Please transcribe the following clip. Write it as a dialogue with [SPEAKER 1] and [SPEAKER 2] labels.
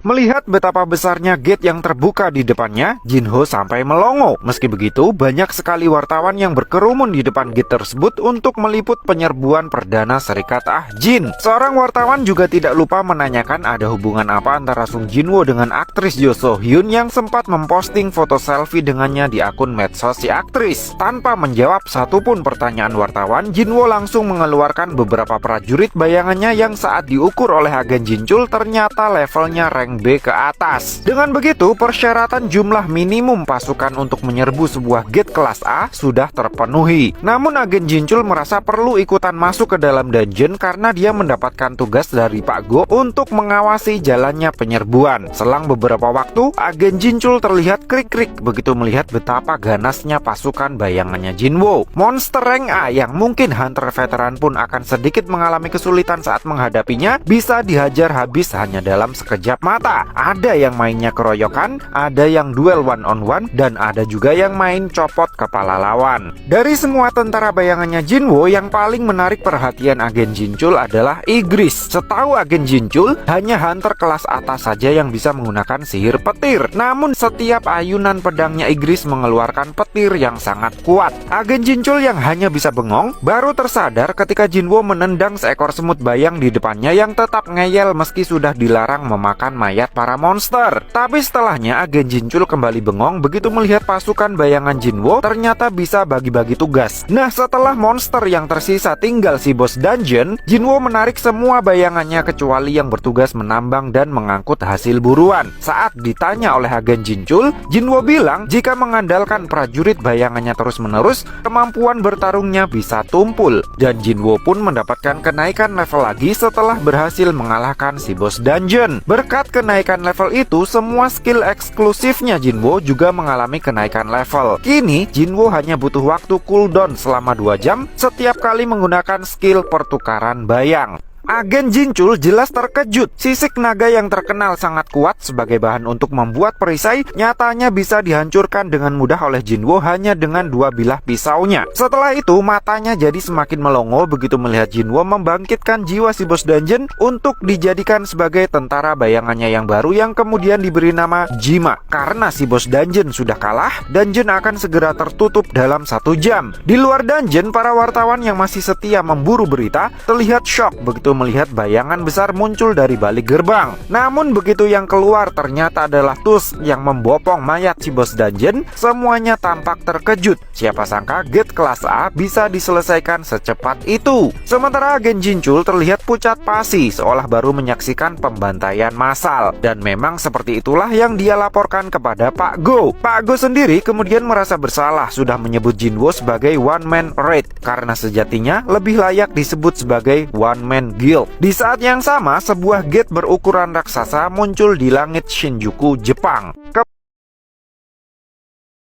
[SPEAKER 1] Melihat betapa besarnya gate yang terbuka di depannya, Jinho sampai melongo. Meski begitu, banyak sekali wartawan yang berkerumun di depan gate tersebut untuk meliput penyerbuan Perdana Serikat Jin. Seorang wartawan juga tidak lupa menanyakan ada hubungan apa antara Sung Jinwo dengan aktris Jo So Hyun yang sempat memposting foto selfie dengannya di akun medsos si aktris. Tanpa menjawab satupun pertanyaan wartawan, Jinwo langsung mengeluarkan beberapa prajurit bayangannya yang saat diukur oleh agen Jinchul ternyata levelnya rank B ke atas. Dengan begitu, persyaratan jumlah minimum pasukan untuk menyerbu sebuah gate kelas A sudah terpenuhi. Namun agen Jinchul merasa perlu ikutan masuk ke dalam dungeon karena dia mendapatkan tugas dari Pak Go untuk mengawasi jalannya penyerbuan. Selang beberapa waktu, agen Jinchul terlihat krik-krik begitu melihat betapa ganasnya pasukan bayangannya Jinwo. Monster rank A yang mungkin hunter veteran pun akan sedikit mengalami kesulitan saat menghadapinya bisa dihajar habis hanya dalam sekejap mata. Ada yang mainnya keroyokan, ada yang duel one on one, dan ada juga yang main copot kepala lawan. Dari semua tentara bayangannya Jinwo, yang paling menarik perhatian agen Jinchul adalah Igris. Setahu agen Jinchul, hanya hunter kelas atas saja yang bisa menggunakan sihir petir. Namun setiap ayunan pedangnya Igris mengeluarkan petir yang sangat kuat. Agen Jinchul yang hanya bisa bengong, baru tersadar ketika Jinwo menendang seekor semut bayang di depannya yang tetap ngeyel meski sudah dilarang memakan mayat para monster. Tapi setelahnya agen Jinchul kembali bengong begitu melihat pasukan bayangan Jinwo ternyata bisa bagi-bagi tugas. Nah, setelah monster yang tersisa tinggal si bos dungeon, Jinwo menarik semua bayangannya kecuali yang bertugas menambang dan mengangkut hasil buruan. Saat ditanya oleh agen Jinchul, Jinwo bilang jika mengandalkan prajurit bayangannya terus-menerus, kemampuan bertarungnya bisa tumpul. Dan Jinwo pun mendapatkan kenaikan level lagi setelah berhasil mengalahkan si bos dungeon. Berkat kenaikan level itu, semua skill eksklusifnya Jinwo juga mengalami kenaikan level. Kini, Jinwo hanya butuh waktu cooldown selama 2 jam setiap kali menggunakan skill pertukaran bayang. Agen Jinchul jelas terkejut. Sisik naga yang terkenal sangat kuat sebagai bahan untuk membuat perisai nyatanya bisa dihancurkan dengan mudah oleh Jinwo hanya dengan 2 bilah pisaunya. Setelah itu matanya jadi semakin melongo begitu melihat Jinwo membangkitkan jiwa si bos dungeon untuk dijadikan sebagai tentara bayangannya yang baru yang kemudian diberi nama Jima. Karena si bos dungeon sudah kalah, dungeon akan segera tertutup dalam 1 jam. Di luar dungeon, para wartawan yang masih setia memburu berita terlihat shock begitu melihat bayangan besar muncul dari balik gerbang. Namun begitu yang keluar ternyata adalah Tusk yang membopong mayat si bos dungeon. Semuanya tampak terkejut. Siapa sangka gate kelas A bisa diselesaikan secepat itu. Sementara agen Jinchul terlihat pucat pasi seolah baru menyaksikan pembantaian massal. Dan memang seperti itulah yang dia laporkan kepada Pak Go. Pak Go sendiri kemudian merasa bersalah sudah menyebut Jinwo sebagai one man raid karena sejatinya lebih layak disebut sebagai one man guild. Di saat yang sama, sebuah gate berukuran raksasa muncul di langit Shinjuku, Jepang.